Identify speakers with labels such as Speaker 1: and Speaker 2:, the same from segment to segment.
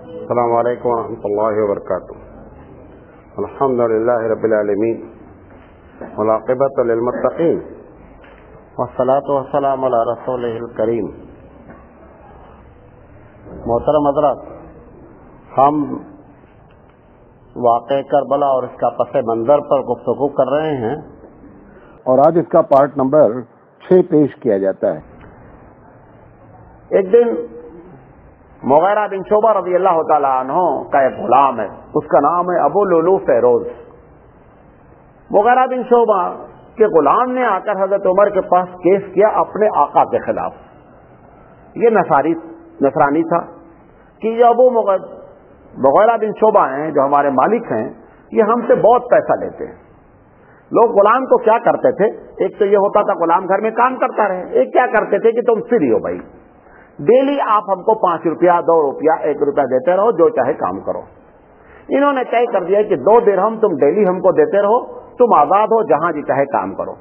Speaker 1: السلام علیکم ورحمۃ اللہ وبرکاتہ. الحمد للہ رب العالمین والعاقبۃ للمتقین والصلاۃ والسلام علی رسولہ الکریم. محترم حضرات، ہم واقع کربلا اور اس کا پس منظر پر گفتگو کر رہے ہیں اور آج اس کا پارٹ نمبر 6 پیش کیا جاتا ہے. ایک دن مغیرہ بن شعبہ رضی اللہ تعالیٰ عنہ کا ایک غلام ہے، اس کا نام ہے ابو لولو فیروز. مغیرہ بن شعبہ کے غلام نے آ کر حضرت عمر کے پاس کیس کیا اپنے آقا کے خلاف. یہ نصرانی تھا کہ یہ ابو مغیرہ بن شعبہ ہیں جو ہمارے مالک ہیں، یہ ہم سے بہت پیسہ لیتے ہیں. لوگ غلام کو کیا کرتے تھے، ایک تو یہ ہوتا تھا غلام گھر میں کام کرتا رہے، ایک کیا کرتے تھے کہ تم فری ہو بھائی، ڈیلی آپ ہم کو 5 روپیہ 2 روپیہ 1 روپیہ دیتے رہو، جو چاہے کام کرو. انہوں نے طے کر دیا کہ 2 درہم تم ڈیلی ہم کو دیتے رہو، تم آزاد ہو، جہاں جی چاہے کام کرو.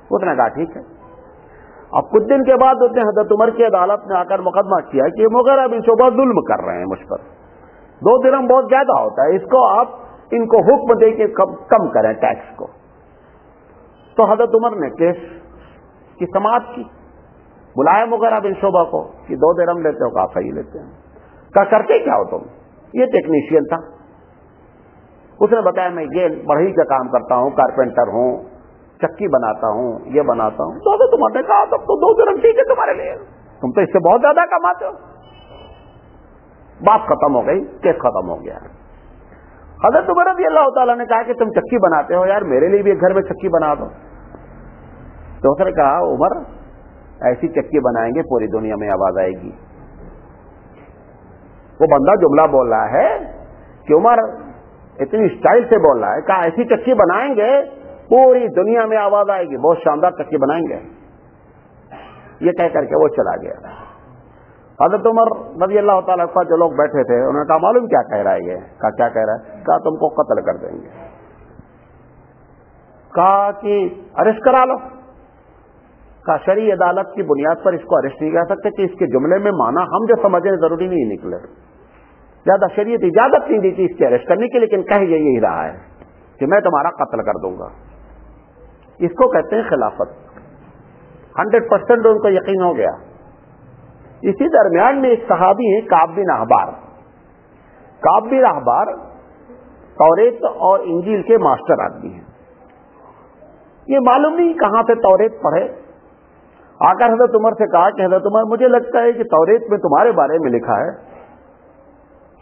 Speaker 1: اس نے کہا ٹھیک ہے. اب کچھ دن کے بعد اس نے حضرت عمر کی عدالت میں آ کر مقدمہ کیا کہ یہ مغیرہ بن شعبہ ظلم کر رہے ہیں مجھ پر، 2 درہم بہت زیادہ ہوتا ہے، اس کو آپ ان کو حکم دے کے کم کریں ٹیکس کو. تو حضرت عمر نے کیس کی سماعت کی، بلایا مغیرہ بن شعبہ کو کہ 2 درہم لیتے ہو، کہا صحیح لیتے ہیں. کہا کرتے کیا ہو تم؟ یہ ٹیکنیشین تھا. اس نے بتایا میں یہ بڑھئی کا کام کرتا ہوں، کارپینٹر ہوں، چکی بناتا ہوں، یہ بناتا ہوں. تو حضرت عمر نے کہا تب تو 2 درہم ٹھیک ہے تمہارے لیے، تم تو اس سے بہت زیادہ کماتے ہو. بات ختم ہو گئی، کیس ختم ہو گیا. حضرت عمر رضی اللہ تعالیٰ نے کہا کہ تم چکی بناتے ہو، یار میرے لیے بھی ایک گھر میں چکی بنا دو. تو اس نے کہا عمر ایسی چکی بنائیں گے پوری دنیا میں آواز آئے گی. وہ بندہ جملہ بول رہا ہے کہ عمر اتنی اسٹائل سے بول رہا ہے، کہا ایسی چکی بنائیں گے پوری دنیا میں آواز آئے گی، بہت شاندار چکی بنائیں گے. یہ کہہ کر کے وہ چلا گیا. حضرت عمر رضی اللہ تعالیٰ کا جو لوگ بیٹھے تھے انہوں نے کہا معلوم کیا کہہ رہا ہے یہ؟ کہا کیا کہہ رہا ہے؟ کہا تم کو قتل کر دیں گے. کہا کہ ارسٹ کرا لو. کہا شرعی عدالت کی بنیاد پر اس کو ارسٹ نہیں کر سکتے کہ اس کے جملے میں معنی ہم جو سمجھیں ضروری نہیں نکلے. زیادہ شریعت اجازت نہیں دی تھی اس کے ارسٹ کرنے کی، لیکن کہہ یہی رہا ہے کہ میں تمہارا قتل کر دوں گا. اس کو کہتے ہیں خلافت. 100% ان کو یقین ہو گیا. اسی درمیان میں ایک صحابی ہیں کعب بن احبار. کعب بن احبار توریت اور انجیل کے ماسٹر آدمی ہیں. یہ معلوم نہیں کہاں سے توریت پڑھے. آ کر حضرت عمر سے کہا کہ حضرت عمر مجھے لگتا ہے کہ توریت میں تمہارے بارے میں لکھا ہے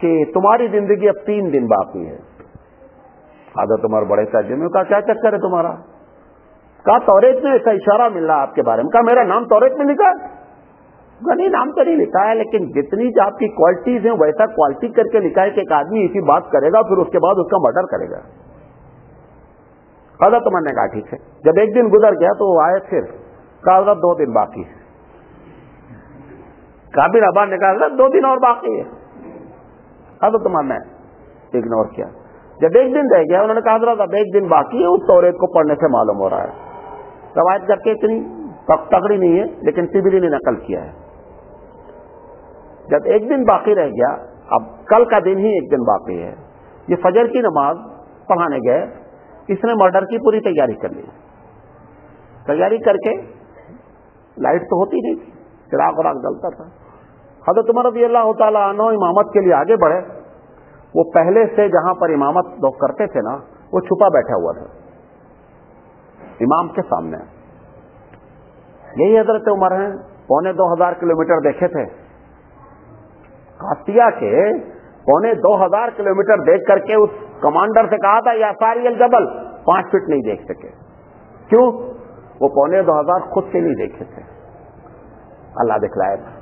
Speaker 1: کہ تمہاری زندگی اب 3 دن باقی ہے. حضرت عمر بڑے تعجب میں کہا کیا چکر ہے تمہارا؟ کہا توریت میں ایسا اشارہ مل رہا آپ کے بارے میں. کہا میرا نام توریت میں لکھا ہے؟ نہیں نام تو نہیں لکھا ہے، لیکن جتنی آپ کی کوالٹیز ہیں ویسا کوالٹی کر کے لکھا ہے کہ ایک آدمی اسی بات کرے گا پھر اس کے بعد اس کا مرڈر کرے گا. حضرت عمر نے کہا ٹھیک ہے. جب ایک دن گزر گیا تو وہ آئے پھر کہا حضرت 2 دن باقی ہے. کعب بن احبار نے کہا حضرت 2 دن اور باقی ہے. حضرت عمر نے اگنور کیا. جب ایک دن رہ گیا انہوں نے کہا حضرت اب 1 دن باقی ہے. اس توریت کو پڑھنے سے معلوم ہو رہا ہے. روایت کر کے اتنی تگڑی نہیں ہے لیکن سبیلی نے نقل کیا ہے. جب 1 دن باقی رہ گیا، اب کل کا دن ہی 1 دن باقی ہے، یہ فجر کی نماز پڑھانے گئے. اس نے مرڈر کی پوری تیاری کر لی. تیاری کر کے لائٹ تو ہوتی نہیں تھی، چراغ وراغ جلتا تھا. حضرت عمر رضی اللہ تعالیٰ عنہ امامت کے لیے آگے بڑھے. وہ پہلے سے جہاں پر امامت لوگ کرتے تھے نا، وہ چھپا بیٹھا ہوا تھا امام کے سامنے. یہی حضرت عمر ہیں. 2500 کلومیٹر دیکھے تھے. قاسطیہ کے 2500 کلومیٹر دیکھ کر کے اس کمانڈر سے کہا تھا یا ساری الجبل 5 فٹ نہیں دیکھ سکے. کیوں؟ وہ 2500 خود سے نہیں دیکھے تھے، اللہ دکھلائے تھا.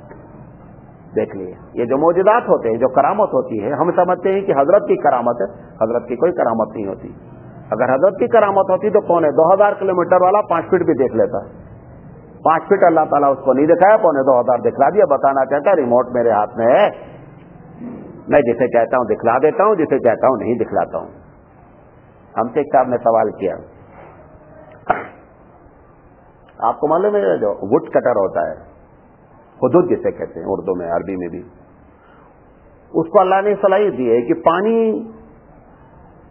Speaker 1: دیکھ لیے. یہ جو معجزات ہوتے ہیں، جو کرامت ہوتی ہے، ہم سمجھتے ہیں کہ حضرت کی کرامت ہے. حضرت کی کوئی کرامت نہیں ہوتی. اگر حضرت کی کرامت ہوتی تو 2500 کلومیٹر والا 5 فٹ بھی دیکھ لیتا. 5 فٹ اللہ تعالیٰ اس کو نہیں دکھایا، 2500 دکھلا دیا. بتانا چاہتا ہے ریموٹ میرے ہاتھ میں ہے، میں جسے چاہتا ہوں دکھلا دیتا ہوں، جسے چاہتا ہوں نہیں دکھلاتا ہوں. ہم سے ایک صاحب نے سوال کیا، آپ کو معلوم ہے جو وڈ کٹر ہوتا ہے، حدود جسے کہتے ہیں اردو میں عربی میں بھی، اس کو اللہ نے صلاحیت دی ہے کہ پانی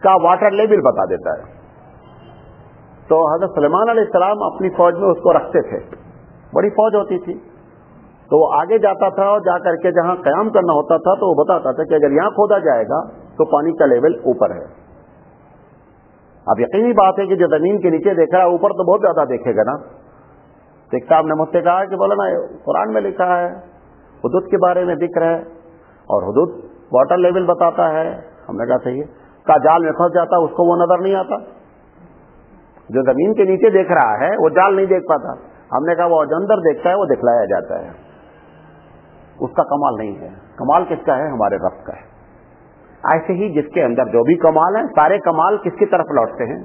Speaker 1: کا واٹر لیول بتا دیتا ہے. تو حضرت سلیمان علیہ السلام اپنی فوج میں اس کو رکھتے تھے, بڑی فوج ہوتی تھی, تو وہ آگے جاتا تھا اور جا کر کے جہاں قیام کرنا ہوتا تھا تو وہ بتاتا تھا کہ اگر یہاں کھودا جائے گا تو پانی کا لیول اوپر ہے. اب یقینی بات ہے کہ جو زمین کے نیچے دیکھ رہا ہے اوپر تو بہت زیادہ دیکھے گا نا. ایک صاحب نے مجھ سے کہا کہ بولا نا قرآن میں لکھا ہے, حدود کے بارے میں ذکر ہے اور حدود واٹر لیول بتاتا ہے. ہم نے کہا صحیح ہے. کا جال میں پھنس جاتا اس کو وہ نظر نہیں آتا, جو زمین کے نیچے دیکھ رہا ہے وہ جال نہیں دیکھ پاتا. ہم نے کہا وہ جو اندر دیکھتا ہے وہ دکھلایا جاتا ہے, اس کا کمال نہیں ہے. کمال کس کا ہے؟ ہمارے رب کا ہے. ایسے ہی جس کے اندر جو بھی کمال ہیں سارے کمال کس کی طرف لوٹتے ہیں؟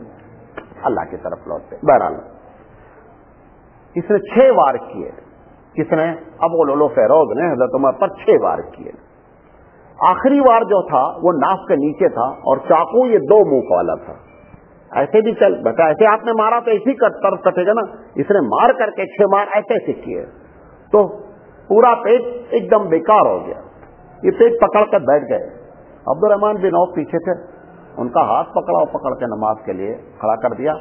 Speaker 1: اللہ کی طرف لوٹتے ہیں. بہرحال اس نے 6 وار کیے. کس نے؟ ابو لولو فیروز نے حضرت عمر پر 6 وار کیے. آخری وار جو تھا وہ ناف کے نیچے تھا اور چاقو یہ 2 منہ والا تھا. ایسے بھی چل بیٹا, ایسے آپ نے مارا تو اسی طرف کٹے گا نا. اس نے مار کر کے 6 مار ایسے کیے تو پورا پیٹ ایک دم بیکار ہو گیا. یہ پیٹ پکڑ کر بیٹھ گئے. عبد الرحمان بن عوف پیچھے تھے, ان کا ہاتھ پکڑا اور پکڑ کے نماز کے لیے کھڑا کر دیا.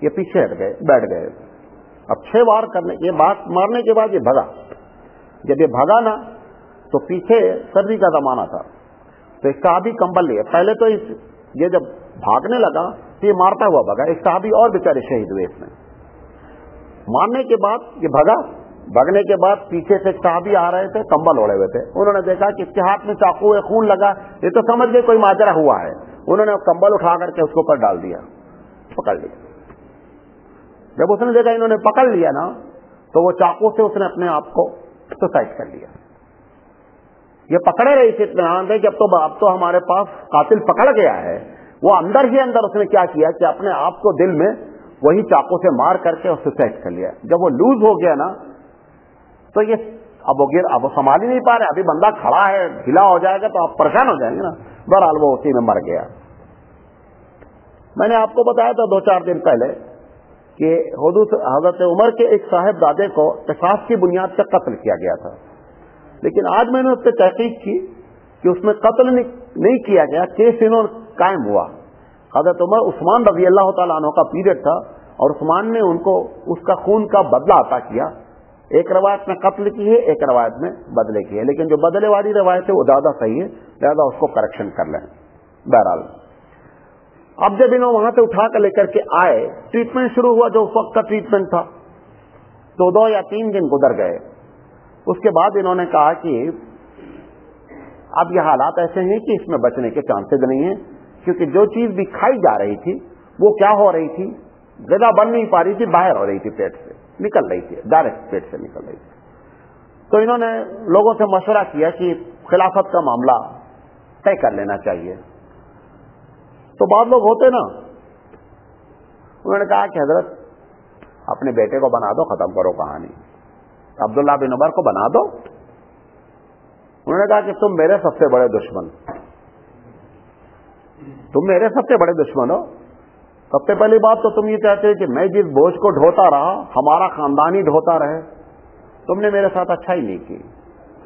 Speaker 1: یہ پیچھے ہٹ گئے, بیٹھ گئے. اب 6 وار کرنے یہ بات مارنے کے بعد یہ بھگا. جب یہ بھگا نا تو پیچھے سردی کا زمانہ تھا تو ایک صحابی کمبل لیے. پہلے تو یہ جب بھاگنے لگا تو یہ مارتا ہوا بھگا. ایک صحابی اور بیچارے شہید ہوئے اس میں. مارنے کے بعد یہ بھگا, بھگنے کے بعد پیچھے سے ایک صحابی آ رہے تھے, کمبل اوڑے ہوئے تھے. انہوں نے دیکھا کہ اس کے ہاتھ میں چاقو ہے, خون لگا, یہ تو سمجھ گئے کوئی ماجرا ہوا ہے. انہوں نے کمبل اٹھا کر کے اس کے اوپر ڈال دیا, پکڑ لیا. جب اس نے دیکھا انہوں نے پکڑ لیا نا تو وہ چاقو سے اس نے اپنے آپ کو سوسائڈ کر لیا. یہ پکڑے رہی تھی اطمینان دے کہ اب تو ہمارے پاس قاتل پکڑ گیا ہے. وہ اندر ہی اندر اس نے کیا کیا کہ اپنے آپ کو دل میں وہی چاقو سے مار کر کے سوسائڈ کر لیا. جب وہ لوز ہو گیا نا تو یہ اب وہ سنبھال ہی نہیں پا رہے. ابھی بندہ کھڑا ہے, ڈھیلا ہو جائے گا تو آپ پریشان ہو جائیں گے نا. بہرحال وہ اسی میں مر گیا. میں نے آپ کو بتایا تھا 2-4 دن پہلے کہ حضرت عمر کے ایک صاحب زادے کو قصاص کی بنیاد پر قتل کیا گیا تھا. لیکن آج میں نے اس پہ تحقیق کی کہ اس میں قتل نہیں کیا گیا, کیس قائم ہوا. حضرت عثمان رضی اللہ تعالیٰ عنہ کا پیریڈ تھا اور عثمان نے ان کو اس کا خون کا بدلہ عطا کیا. ایک روایت میں قتل کی ہے, ایک روایت میں بدلے کی ہے, لیکن جو بدلے والی روایت ہے وہ زیادہ صحیح ہے, لہذا اس کو کریکشن کر لیں. بہرحال اب جب انہوں وہاں سے اٹھا کر لے کر کے آئے, ٹریٹمنٹ شروع ہوا جو اس وقت کا ٹریٹمنٹ تھا. تو 2 یا 3 دن گزر گئے. اس کے بعد انہوں نے کہا کہ اب یہ حالات ایسے ہیں کہ اس میں بچنے کے چانسز نہیں ہیں, کیونکہ جو چیز بھی کھائی جا رہی تھی وہ کیا ہو رہی تھی, غذا بن نہیں پا رہی تھی, باہر ہو رہی تھی, پیٹ سے نکل رہی تھی, ڈائریکٹ پیٹ سے نکل رہی تھی. تو انہوں نے لوگوں سے مشورہ کیا کہ خلافت کا معاملہ طے کر لینا چاہیے. تو بعض لوگ ہوتے نا, انہوں نے کہا کہ حضرت اپنے بیٹے کو بنا دو, ختم کرو کہانی. عبداللہ بن عمر کو بنا دو. انہوں نے کہا کہ تم میرے سب سے بڑے دشمن, تم میرے سب سے بڑے دشمن ہو. سب سے پہلی بات تو تم یہ چاہتے کہ میں جس بوجھ کو ڈھوتا رہا ہمارا خاندان ہی ڈھوتا رہے. تم نے میرے ساتھ اچھائی نہیں کی,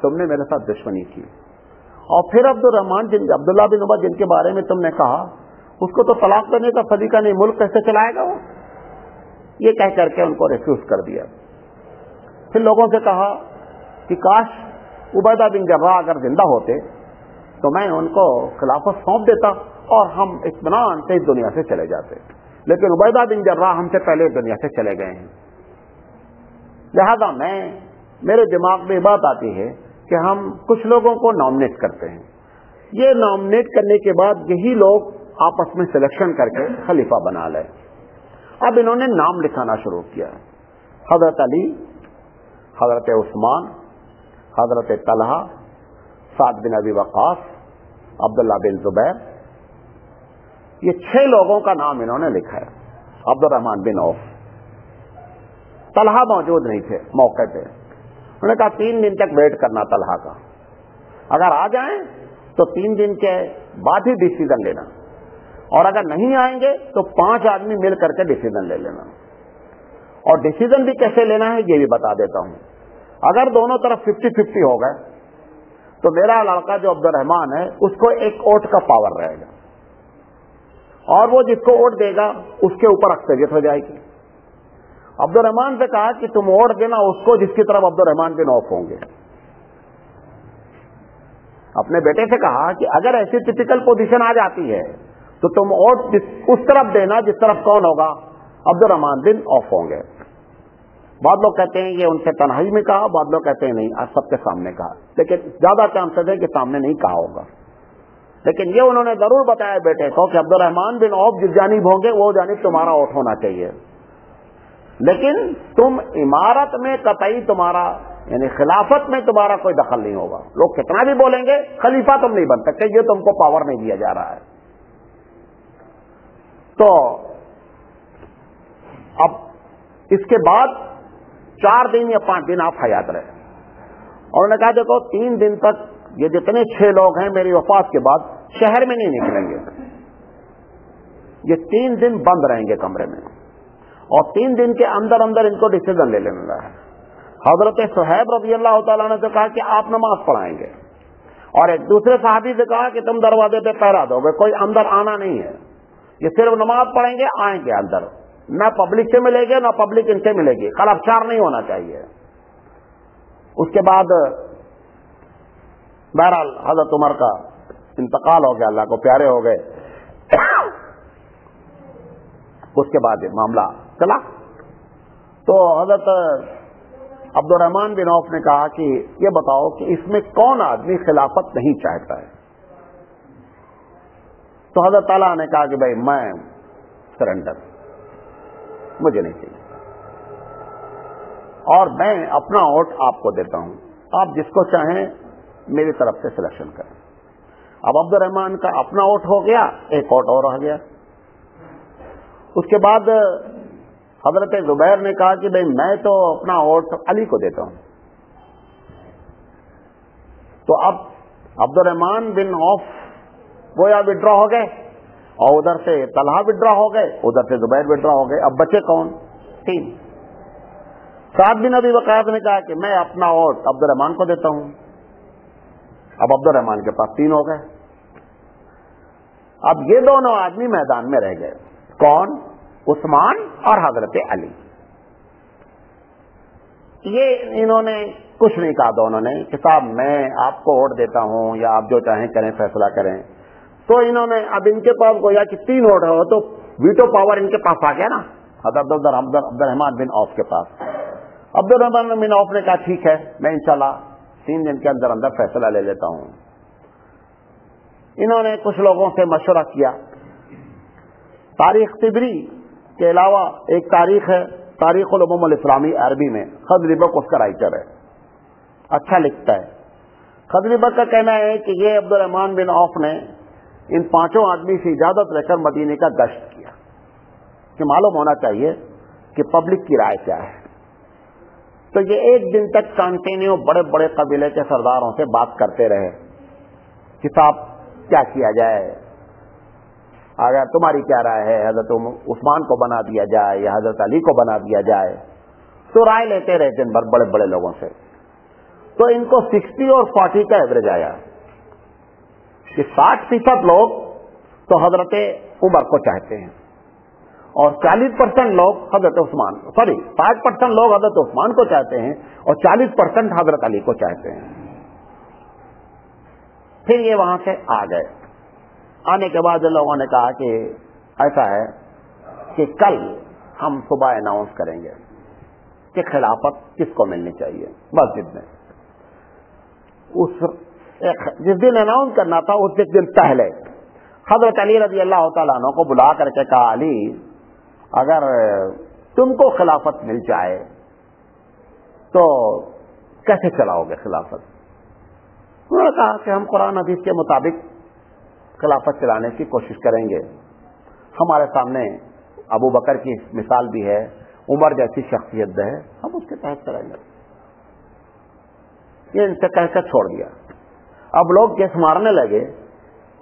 Speaker 1: تم نے میرے ساتھ دشمنی کی. اور پھر عبداللہ بن عمر جن کے بارے میں تم نے کہا, اس کو تو طلاق دینے کا سلیقہ نہیں, ملک کیسے چلائے گا وہ, یہ کہہ کر کے ان کو ریفیوز کر دیا. پھر لوگوں سے کہا کہ کاش عبیدہ بن جراح اگر زندہ ہوتے تو میں ان کو خلافت سونپ دیتا اور ہم اطمینان سے اس دنیا سے چلے جاتے. لیکن عبیدہ بن جراح ہم سے پہلے اس دنیا سے چلے گئے ہیں. لہذا میرے دماغ میں بات آتی ہے کہ ہم کچھ لوگوں کو نامنیٹ کرتے ہیں. یہ نامنیٹ کرنے کے بعد یہی لوگ آپس میں سلیکشن کر کے خلیفہ بنا لے. اب انہوں نے نام لکھانا شروع کیا. حضرت علی, حضرت عثمان, حضرت طلحہ, سعد بن ابی وقاص, عبداللہ بن زبیر, یہ 6 لوگوں کا نام انہوں نے لکھا ہے. عبد الرحمان بن عوف, طلحہ موجود نہیں تھے موقع پہ. انہوں نے کہا 3 دن تک ویٹ کرنا طلحہ کا, اگر آ جائیں تو 3 دن کے بعد ہی ڈیسیزن لینا, اور اگر نہیں آئیں گے تو 5 آدمی مل کر کے ڈیسیزن لے لینا. اور ڈیسیزن بھی کیسے لینا ہے یہ بھی بتا دیتا ہوں. اگر دونوں طرف 50-50 ہو گئے تو میرا لڑکا جو عبد الرحمان ہے اس کو ایک ووٹ کا پاور رہے گا، اور وہ جس کو ووٹ دے گا اس کے اوپر اکثریت ہو جائے گی۔ عبد الرحمان سے کہا کہ تم ووٹ دینا اس کو جس کی طرف عبد الرحمان بن عوف ہوں گے۔ اپنے بیٹے سے کہا کہ اگر ایسی ٹپیکل پوزیشن آ جاتی ہے تو تم ووٹ اس طرف دینا جس طرف کون ہوگا؟ عبد الرحمان بن عوف ہوں گے۔ بعض لوگ کہتے ہیں یہ ان سے تنہائی میں کہا، بعض لوگ کہتے ہیں نہیں سب کے سامنے کہا، لیکن زیادہ چانسز ہے کہ سامنے نہیں کہا ہوگا۔ لیکن یہ انہوں نے ضرور بتایا بیٹے کو کہ عبد الرحمان بن عوف جس جانب ہوں گے وہ جانب تمہارا ووٹ ہونا چاہیے، لیکن تم عمارت میں قطعی تمہارا یعنی خلافت میں تمہارا کوئی دخل نہیں ہوگا۔ لوگ کتنا بھی بولیں گے خلیفہ تم نہیں بن سکتے، یہ تم کو پاور نہیں دیا جا رہا ہے۔ تو اب اس کے بعد 4 دن یا 5 دن آپ حیات رہے، اور انہوں نے کہا دیکھو 3 دن تک یہ جتنے 6 لوگ ہیں میری وفات کے بعد شہر میں نہیں نکلیں گے، یہ 3 دن بند رہیں گے کمرے میں، اور 3 دن کے اندر اندر ان کو ڈیسیزن لے لینا ہے۔ حضرت صہیب رضی اللہ تعالیٰ نے کہا کہ آپ نماز پڑھائیں گے، اور ایک دوسرے صحابی سے کہا کہ تم دروازے پہ پہرا دو گے، کوئی اندر آنا نہیں ہے، یہ صرف نماز پڑھیں گے، آئیں گے اندر، نہ پبلک سے ملے گے نہ پبلک ان سے ملے گی، خلافچار نہیں ہونا چاہیے۔ اس کے بعد بہرحال حضرت عمر کا انتقال ہو گیا، اللہ کو پیارے ہو گئے۔ اس کے بعد معاملہ چلا تو حضرت عبد الرحمان بن عوف نے کہا کہ یہ بتاؤ کہ اس میں کون آدمی خلافت نہیں چاہتا ہے؟ تو حضرت تعالیٰ نے کہا کہ بھائی میں سرنڈر، مجھے نہیں چاہیے، اور میں اپنا ووٹ آپ کو دیتا ہوں، آپ جس کو چاہیں میری طرف سے سلیکشن کریں۔ اب عبد الرحمان کا اپنا ووٹ ہو گیا، ایک ووٹ اور رہ گیا۔ اس کے بعد حضرت زبیر نے کہا کہ بھائی میں تو اپنا ووٹ علی کو دیتا ہوں۔ تو اب عبد الرحمان بن عوف گویا وڈرا ہو گئے، اور ادھر سے طلحہ وڈرا ہو گئے، ادھر سے زبیر وڈرا ہو گئے۔ اب بچے کون؟ 3۔ سعد بن ابی وقاص نے کہا کہ میں اپنا ووٹ عبد الرحمان کو دیتا ہوں۔ اب عبد الرحمان کے پاس 3 ہو گئے۔ اب یہ دونوں آدمی میدان میں رہ گئے، کون؟ عثمان اور حضرت علی۔ یہ انہوں نے کچھ نہیں کہا دونوں نے کہ صاحب میں آپ کو ووٹ دیتا ہوں یا آپ جو چاہیں کریں، فیصلہ کریں۔ تو انہوں نے اب ان کے پاس گویا کہ 3 ووٹ ہو تو ویٹو پاور ان کے پاس آ گیا نا، حضرت عبد الرحمان بن عوف کے پاس۔ عبد الرحمان بن عوف نے کہا ٹھیک ہے میں انشاءاللہ 3 دن کے اندر اندر فیصلہ لے لیتا ہوں۔ انہوں نے کچھ لوگوں سے مشورہ کیا۔ تاریخ طبری کے علاوہ ایک تاریخ ہے تاریخ الامم الاسلامی عربی میں، خضر بک اس کا رائٹر ہے، اچھا لکھتا ہے۔ خضر بک کا کہنا ہے کہ یہ عبد الرحمان بن عوف نے ان 5 آدمی سے اجازت لے کر مدینے کا گشت کیا کہ معلوم ہونا چاہیے کہ پبلک کی رائے کیا ہے۔ تو یہ 1 دن تک کنٹینیو بڑے بڑے قبیلے کے سرداروں سے بات کرتے رہے کہ صاحب کیا کیا جائے، اگر تمہاری کیا رائے ہے، حضرت عثمان کو بنا دیا جائے یا حضرت علی کو بنا دیا جائے۔ تو رائے لیتے رہے دن بھر بڑے بڑے لوگوں سے۔ تو ان کو 60 اور 40 کا ایوریج آیا کہ 60% لوگ تو حضرت عمر کو چاہتے ہیں، اور 40% لوگ حضرت عثمان 60% لوگ حضرت عثمان کو چاہتے ہیں، اور 40% حضرت علی کو چاہتے ہیں۔ پھر یہ وہاں سے آ گئے۔ آنے کے بعد لوگوں نے کہا کہ ایسا ہے کہ کل ہم صبح اناؤنس کریں گے کہ خلافت کس کو ملنی چاہیے مسجد میں۔ جس دن اناؤنس کرنا تھا اس دن پہلے حضرت علی رضی اللہ تعالیٰ عنہ کو بلا کر کے کہا علی اگر تم کو خلافت مل جائے تو کیسے چلاؤ گے خلافت؟ انہوں نے کہا کہ ہم قرآن حدیث کے مطابق خلافت چلانے کی کوشش کریں گے۔ ہمارے سامنے ابو بکر کی مثال بھی ہے، عمر جیسی شخصیت ہے، ہم اس کے تحت چلیں گے۔ یہ ان سے کہہ کر چھوڑ دیا۔ اب لوگ کیس مارنے لگے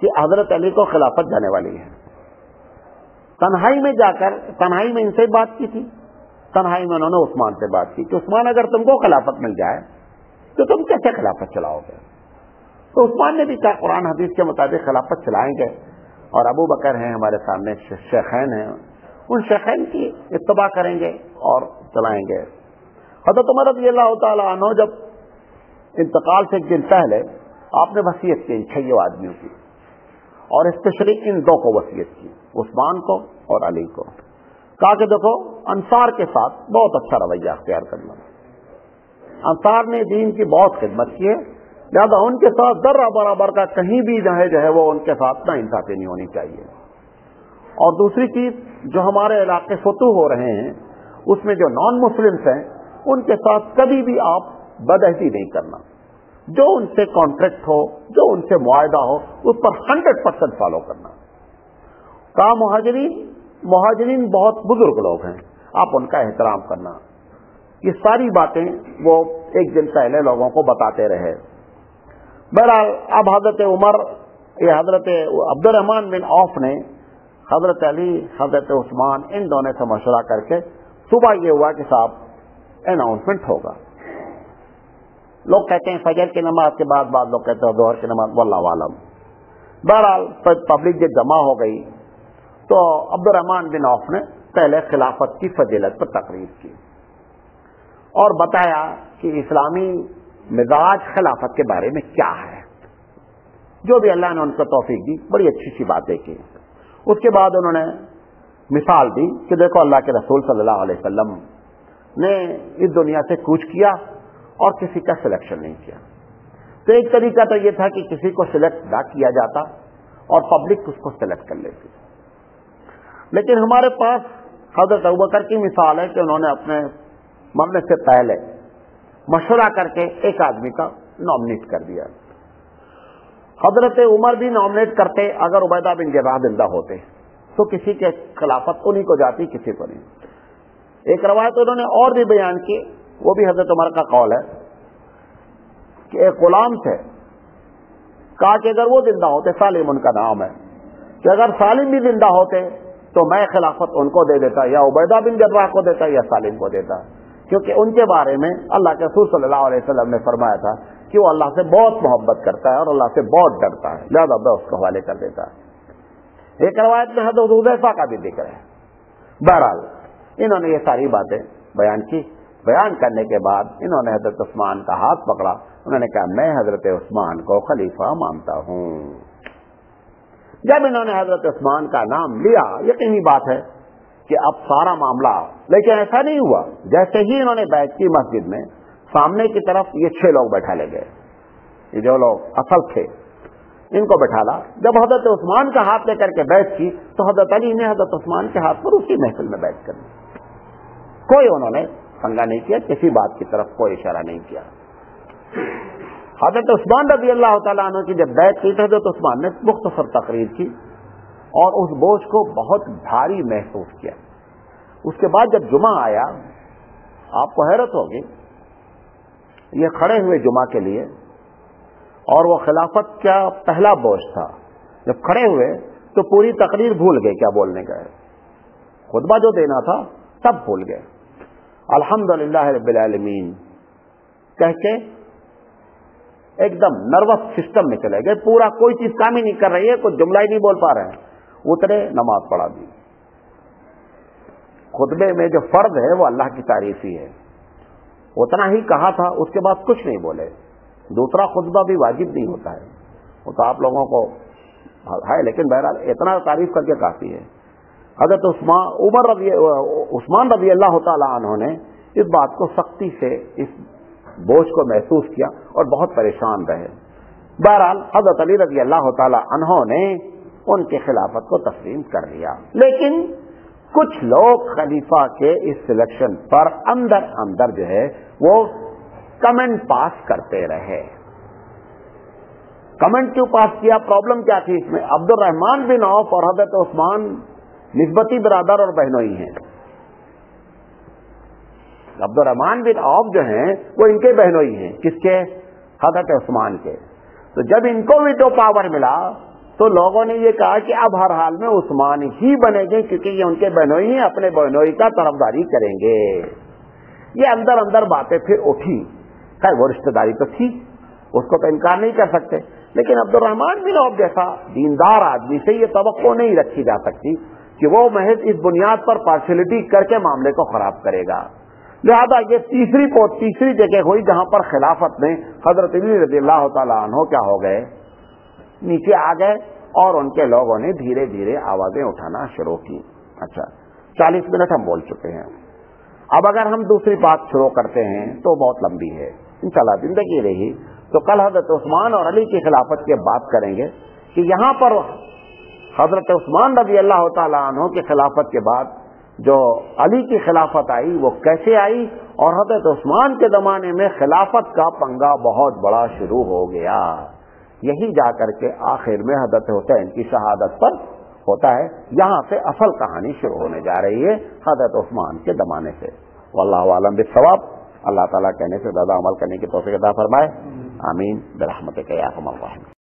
Speaker 1: کہ حضرت علی کو خلافت جانے والی ہے۔ تنہائی میں جا کر تنہائی میں ان سے بات کی تھی، تنہائی میں انہوں نے عثمان سے بات کی کہ عثمان اگر تم کو خلافت مل جائے تو تم کیسے خلافت چلاؤ گے؟ تو عثمان نے بھی کہا قرآن حدیث کے مطابق خلافت چلائیں گے، اور ابو بکر ہیں ہمارے سامنے شیخین ہیں، ان شیخین کی اتباع کریں گے اور چلائیں گے۔ حضرت عمر رضی اللہ تعالیٰ عنہ جب انتقال سے ایک دن پہلے آپ نے وصیت کی ان 6 آدمیوں کی، اور اسپیشلی ان 2 کو وصیت کی، عثمان کو اور علی کو، کہا کہ دیکھو انصار کے ساتھ بہت اچھا رویہ اختیار کرنا، انصار نے دین کی بہت خدمت کی ہے، لہٰذا ان کے ساتھ ذرہ برابر کا کہیں بھی جو ہے وہ ان کے ساتھ نا انصافی نہیں ہونی چاہیے۔ اور دوسری چیز، جو ہمارے علاقے فتوح ہو رہے ہیں اس میں جو نان مسلمس ہیں ان کے ساتھ کبھی بھی آپ بدعہدی نہیں کرنا، جو ان سے کانٹریکٹ ہو، جو ان سے معاہدہ ہو، اس پر 100% فالو کرنا۔ کہا مہاجرین بہت بزرگ لوگ ہیں، آپ ان کا احترام کرنا۔ یہ ساری باتیں وہ ایک دن پہلے لوگوں کو بتاتے رہے۔ بہرحال اب حضرت عمر، یہ حضرت عبد الرحمن بن عوف نے حضرت علی، حضرت عثمان، ان دونوں سے مشورہ کر کے صبح یہ ہوا کہ صاحب اناؤنسمنٹ ہوگا۔ لوگ کہتے ہیں فجر کی نماز کے بعد لوگ کہتے ہیں ظہر کی نماز، واللہ عالم۔ بہرحال پبلک جب جمع ہو گئی تو عبد الرحمن بن عوف نے پہلے خلافت کی فضیلت پر تقریر کی اور بتایا کہ اسلامی مزاج خلافت کے بارے میں کیا ہے، جو بھی اللہ نے ان کو توفیق دی، بڑی اچھی سی باتیں کی۔ اس کے بعد انہوں نے مثال دی کہ دیکھو اللہ کے رسول صلی اللہ علیہ وسلم نے اس دنیا سے کوچ کیا اور کسی کا سلیکشن نہیں کیا۔ تو ایک طریقہ تو یہ تھا کہ کسی کو سلیکٹ نہ کیا جاتا اور پبلک اس کو سلیکٹ کر لیتی، لیکن ہمارے پاس حضرت ابوبکر کی مثال ہے کہ انہوں نے اپنے مرنے سے پہلے مشورہ کر کے ایک آدمی کا نامنیٹ کر دیا۔ حضرت عمر بھی نامنیٹ کرتے اگر عبیدہ بن جراح زندہ ہوتے تو کسی کے خلافت انہیں کو جاتی، کسی کو نہیں۔ ایک روایت انہوں نے اور بھی بیان کی، وہ بھی حضرت عمر کا قول ہے کہ ایک غلام سے کہا کہ اگر وہ زندہ ہوتے، سالم ان کا نام ہے، کہ اگر سالم بھی زندہ ہوتے تو میں خلافت ان کو دے دیتا، یا عبیدہ بن جراح کو دیتا یا سالم کو دیتا، کیونکہ ان کے بارے میں اللہ کے رسول صلی اللہ علیہ وسلم نے فرمایا تھا کہ وہ اللہ سے بہت محبت کرتا ہے اور اللہ سے بہت ڈرتا ہے، لہذا میں اس کو حوالے کر دیتا ہے۔ ایک روایت میں حضرت حذیفہ کا بھی ذکر ہے۔ بہرحال انہوں نے یہ ساری باتیں بیان کی۔ بیان کرنے کے بعد انہوں نے حضرت عثمان کا ہاتھ پکڑا، انہوں نے کہا میں حضرت عثمان کو خلیفہ مانتا ہوں۔ جب انہوں نے حضرت عثمان کا نام لیا، یقینی بات ہے کہ اب سارا معاملہ، لیکن ایسا نہیں ہوا۔ جیسے ہی انہوں نے بیعت کی مسجد میں، سامنے کی طرف یہ 6 لوگ بیٹھا لے گئے، یہ جو لوگ اصل تھے ان کو بیٹھا لا۔ جب حضرت عثمان کا ہاتھ لے کر کے بیعت کی تو حضرت علی نے حضرت عثمان کے ہاتھ پر اسی محفل میں بیعت کر دی، کوئی انہوں نے پنگا نہیں کیا، کسی بات کی طرف کوئی اشارہ نہیں کیا۔ حضرت عثمان رضی اللہ تعالیٰ عنہ کی جب بیعت کی تو حضرت عثمان نے مختصر تقریر کی اور اس بوجھ کو بہت بھاری محسوس کیا۔ اس کے بعد جب جمعہ آیا، آپ کو حیرت ہوگی، یہ کھڑے ہوئے جمعہ کے لیے، اور وہ خلافت کا پہلا بوجھ تھا۔ جب کھڑے ہوئے تو پوری تقریر بھول گئے کیا بولنے گئے، خطبہ جو دینا تھا سب بھول گئے۔ الحمدللہ رب العالمین کہہ کے ایک دم نروس سسٹم میں چلے گئے، پورا کوئی چیز کام ہی نہیں کر رہی ہے، کوئی جملہ ہی نہیں بول پا رہے ہیں۔ اترے، نماز پڑھا دی۔ خطبے میں جو فرض ہے وہ اللہ کی تعریف ہی ہے، اتنا ہی کہا تھا، اس کے بعد کچھ نہیں بولے۔ دوسرا خطبہ بھی واجب نہیں ہوتا ہے، وہ تو آپ لوگوں کو ہے، لیکن بہرحال اتنا تعریف کر کے کافی ہے۔ حضرت عثمان رضی اللہ تعالی عنہ نے اس بات کو سختی سے، اس بوجھ کو محسوس کیا اور بہت پریشان رہے۔ بہرحال حضرت علی رضی اللہ تعالی عنہ نے ان کے خلافت کو تسلیم کر لیا، لیکن کچھ لوگ خلیفہ کے اس سلیکشن پر اندر اندر جو ہے وہ کمنٹ پاس کرتے رہے۔ کمنٹ کیوں پاس کیا؟ پرابلم کیا تھی اس میں؟ عبد الرحمن بن عوف اور حضرت عثمان نسبتی برادر اور بہنوئی ہیں۔ عبد الرحمن بن عوف جو ہیں وہ ان کے بہنوئی ہیں، کس کے؟ حضرت عثمان کے۔ تو جب ان کو ویٹو پاور ملا تو لوگوں نے یہ کہا کہ اب ہر حال میں عثمان ہی بنے گے، کیونکہ یہ ان کے بہنوئی ہیں، اپنے بہنوئی کا طرفداری کریں گے۔ یہ اندر اندر باتیں پھر اٹھی، خیر وہ رشتہ داری تو تھی، اس کو تو انکار نہیں کر سکتے، لیکن عبد الرحمان بن عوف جیسا دیندار آدمی سے یہ توقع نہیں رکھی جا سکتی کہ وہ محض اس بنیاد پر پارشلٹی کر کے معاملے کو خراب کرے گا. لہذا یہ تیسری جگہ ہوئی جہاں پر خلافت میں حضرت علی رضی اللہ تعالیٰ عنہ کیا ہو گئے, نیچے آ گئے, اور ان کے لوگوں نے دھیرے دھیرے آوازیں اٹھانا شروع کی. اچھا 40 منٹ ہم بول چکے ہیں. اب اگر ہم دوسری بات شروع کرتے ہیں تو بہت لمبی ہے, انشاءاللہ زندگی رہی تو کل حضرت عثمان اور علی کی خلافت کی بات کریں گے کہ یہاں پر حضرت عثمان رضی اللہ تعالیٰ عنہ کی خلافت کے بعد جو علی کی خلافت آئی وہ کیسے آئی, اور حضرت عثمان کے زمانے میں خلافت کا پنگا بہت بڑا شروع ہو گیا. یہی جا کر کے آخر میں حضرت حسین کی شہادت پر ہوتا ہے. یہاں سے اصل کہانی شروع ہونے جا رہی ہے حضرت عثمان کے زمانے سے. واللہ اعلم بالصواب. اللہ تعالیٰ کہنے سے زیادہ عمل کرنے کی توفیق عطا فرمائے. آمین برحمتک یا ارحم الراحمین.